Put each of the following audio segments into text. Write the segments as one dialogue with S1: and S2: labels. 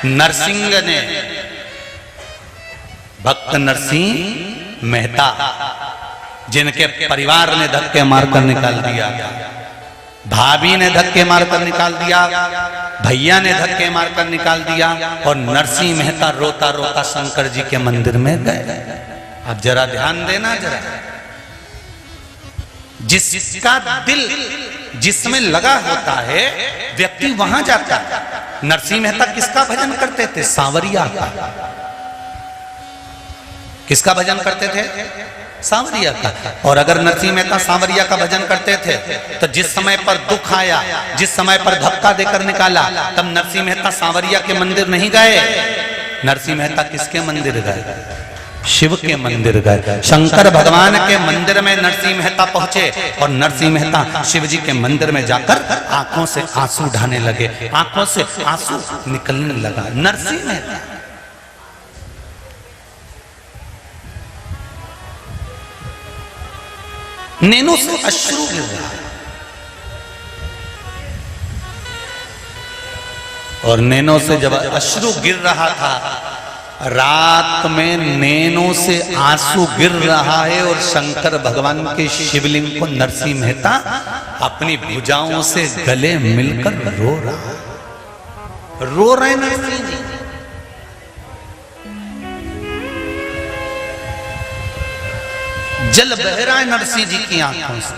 S1: नरसिंह ने, भक्त नरसिंह मेहता, जिनके परिवार ने धक्के मारकर निकाल दिया, भाभी ने धक्के मारकर निकाल दिया, भैया ने धक्के मारकर निकाल दिया, और नरसिंह मेहता रोता रोता शंकर जी के मंदिर में गए। अब जरा ध्यान देना, जरा जिसका दिल जिसमें लगा होता है व्यक्ति वहां जाता है। नरसिंह मेहता किसका भजन करते थे? सांवरिया का। किसका भजन करते थे? सांवरिया का। और अगर नरसिंह मेहता सांवरिया का भजन करते थे तो जिस समय पर दुख आया, जिस समय पर धक्का देकर निकाला, तब नरसिंह मेहता सांवरिया के मंदिर नहीं गए। नरसिंह मेहता किसके मंदिर गए? शिव के मंदिर गए। शंकर भगवान के मंदिर में नरसिंह मेहता पहुंचे और नरसिंह मेहता शिव जी के मंदिर में जाकर आंखों से आंसू ढाने लगे, आंखों से आंसू निकलने लगा। नरसिंह मेहता नैनों से अश्रु गिर रहा है, और नैनों से जब अश्रु गिर रहा था, रात में नैनों से आंसू गिर रहा है, और शंकर भगवान के शिवलिंग को नरसिंह मेहता अपनी भुजाओं से गले मिलकर रो रहे नरसिंह जी। जल बह रहा है नरसिंह जी की आंखों से।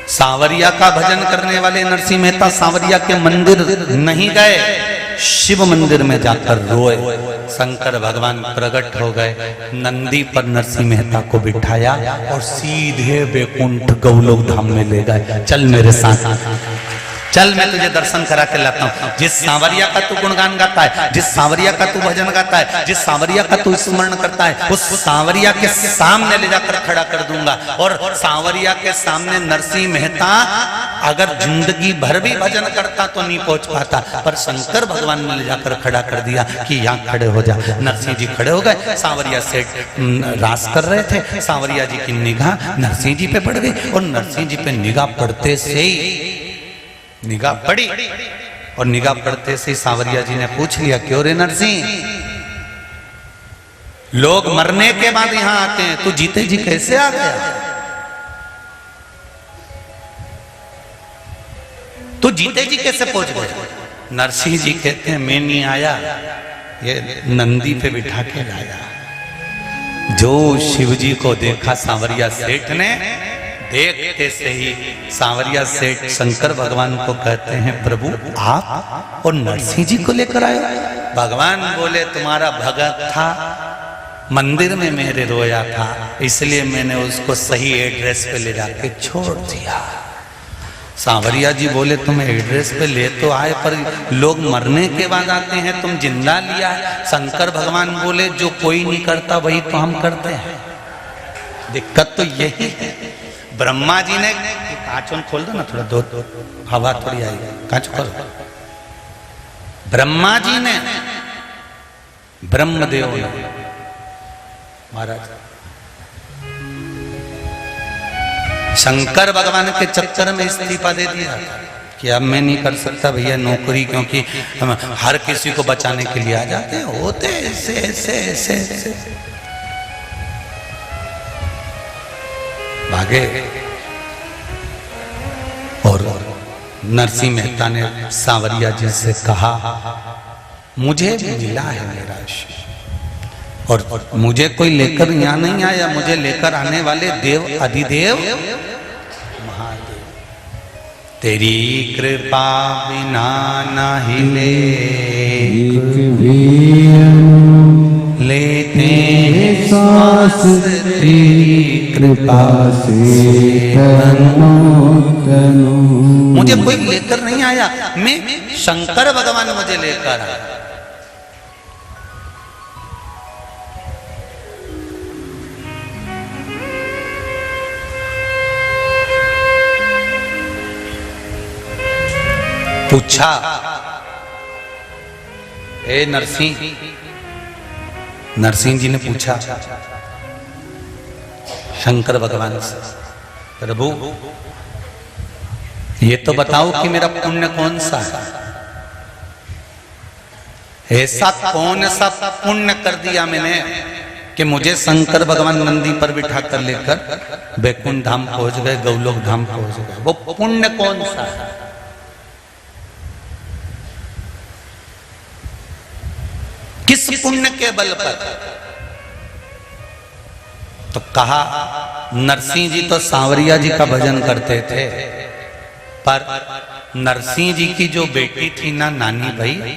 S1: सांवरिया का भजन करने वाले नरसिंह मेहता सांवरिया के मंदिर नहीं गए, शिव मंदिर में जाकर रोए। शंकर भगवान प्रकट हो गए, नंदी पर नरसिंह मेहता को बिठाया और सीधे बैकुंठ गौलोक धाम में ले गए। चल मेरे साथ, चल मैं तुझे दर्शन करा के लाता हूँ। जिस सांवरिया का तू गुणगान गाता है, जिस सांवरिया का तू भजन गाता है, जिस सांवरिया का तू स्मरण करता है, उस सांवरिया के सामने ले जाकर खड़ा कर दूंगा। और सांवरिया के सामने नरसिंह मेहता अगर जिंदगी भर भी भजन करता तो नहीं पहुंच पाता, पर शंकर भगवान ने ले जाकर खड़ा कर दिया कि यहाँ खड़े हो जा। नरसिंह जी खड़े हो गए। सांवरिया से रास कर रहे थे, सांवरिया जी की निगाह नरसिंह जी पे पड़ गई, और नरसिंह जी पे निगाह पड़ते से ही निगाह पड़ी, और निगाह पड़ते से सांवरिया जी ने पूछ लिया, क्यों रे नरसिंह, लोग मरने के बाद यहां आते हैं, तू जीते जी कैसे आ गया? तू जीते जी कैसे पहुंच गया? नरसिंह जी कहते हैं, मैं नहीं आया, ये नंदी पे बिठा के लाया। जो शिव जी को देखा सांवरिया सेठ ने, देखते से ही सांवरिया सेठ शंकर भगवान को कहते हैं, प्रभु आप और नरसिंह जी को लेकर आए? भगवान बोले, तुम्हारा भगत था, मंदिर में मेरे रोया था, इसलिए मैंने उसको सही एड्रेस पे ले जाके छोड़ दिया। सांवरिया जी बोले, तुम एड्रेस पे ले तो आए, पर लोग मरने के बाद आते हैं, तुम जिंदा लिया है। शंकर भगवान बोले, जो कोई नहीं करता वही तो हम करते हैं। दिक्कत तो यही है। ब्रह्मा जी ने, कांच खोल दो ना थोड़ा, दो हवा थोड़ी आएगी, कांच खोल। ब्रह्मा जी ने, ब्रह्मदेव ने महाराज शंकर भगवान के चक्कर में इस्तीफा दे दिया कि अब मैं नहीं कर सकता भैया नौकरी, क्योंकि हम हर किसी को बचाने के लिए आ जाते हैं, होते ऐसे ऐसे ऐसे ऐसे भागे। और नरसिंह मेहता ने सांवरिया जी से कहा, मुझे मिला है मेरा शिव, और मुझे कोई लेकर यहाँ नहीं आया, मुझे लेकर आने वाले देव अधिदेव महादेव। तेरी कृपा बिना नहीं लेते श्वास, तेरी कृपा से मुझे कोई लेकर नहीं आया, मैं शंकर भगवान मुझे लेकर आया। पूछा, ए नरसिंह, नरसिंह जी ने पूछा शंकर भगवान से, प्रभु ये तो बताओ कि मेरा पुण्य कौन सा है? ऐसा कौन सा पुण्य कर दिया मैंने कि मुझे शंकर भगवान नंदी पर बिठा कर लेकर बैकुंठ धाम पहुंच गए, गौलोक धाम पहुंच गए। वो पुण्य कौन सा है? किस पुण्य के बल पर? तो कहा नरसिंह जी तो सांवरिया जी का भजन करते थे, पर नरसिंह जी की जो बेटी थी ना नानी भाई,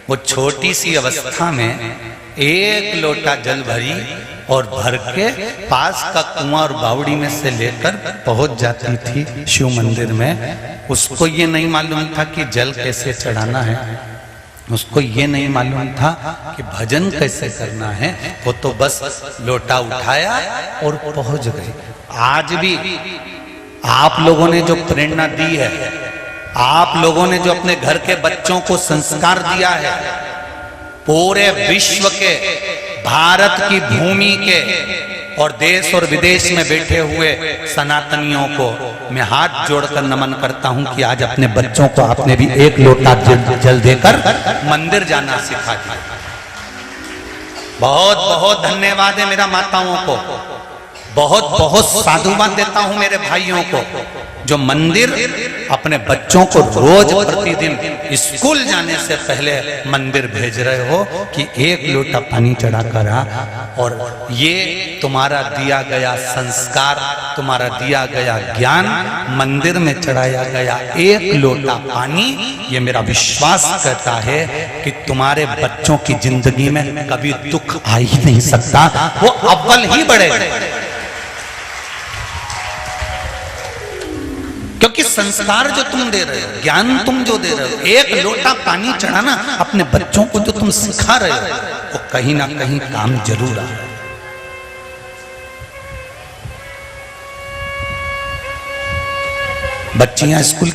S1: वो छोटी सी अवस्था में एक लोटा जल भरी और भर के पास का कुआं और बावड़ी में से लेकर पहुंच जाती थी शिव मंदिर में। उसको ये नहीं मालूम था कि जल कैसे चढ़ाना है, उसको ये नहीं मालूम था कि भजन कैसे करना है। वो तो बस लोटा उठाया और पहुंच गए। आज भी आप लोगों ने जो प्रेरणा दी है, आप लोगों ने जो अपने घर के बच्चों को संस्कार दिया है, पूरे विश्व के, भारत की भूमि के और देश और विदेश में बैठे हुए सनातनियों को मैं हाथ जोड़कर नमन करता हूं कि आज अपने बच्चों को आपने भी एक लोटा जल देकर मंदिर जाना सिखा दिया। बहुत बहुत धन्यवाद है मेरा माताओं को, बहुत बहुत साधुवाद देता हूं मेरे भाइयों को जो मंदिर अपने बच्चों को रोज प्रतिदिन स्कूल जाने से पहले मंदिर भेज रहे हो कि एक लोटा पानी चढ़ा कर आ। और ये तुम्हारा दिया गया संस्कार, तुम्हारा दिया गया ज्ञान, मंदिर में चढ़ाया गया एक लोटा पानी, ये मेरा विश्वास कहता है कि तुम्हारे बच्चों की जिंदगी में कभी दुख आ ही नहीं सकता, वो अव्वल ही बढ़ेगा। क्योंकि संस्कार जो तुम दे रहे हो, ज्ञान तुम जो दे रहे हो, एक लोटा पानी चढ़ाना अपने बच्चों को जो तुम सिखा रहे हो, वो कहीं ना कहीं काम जरूर आ। बच्चियां स्कूल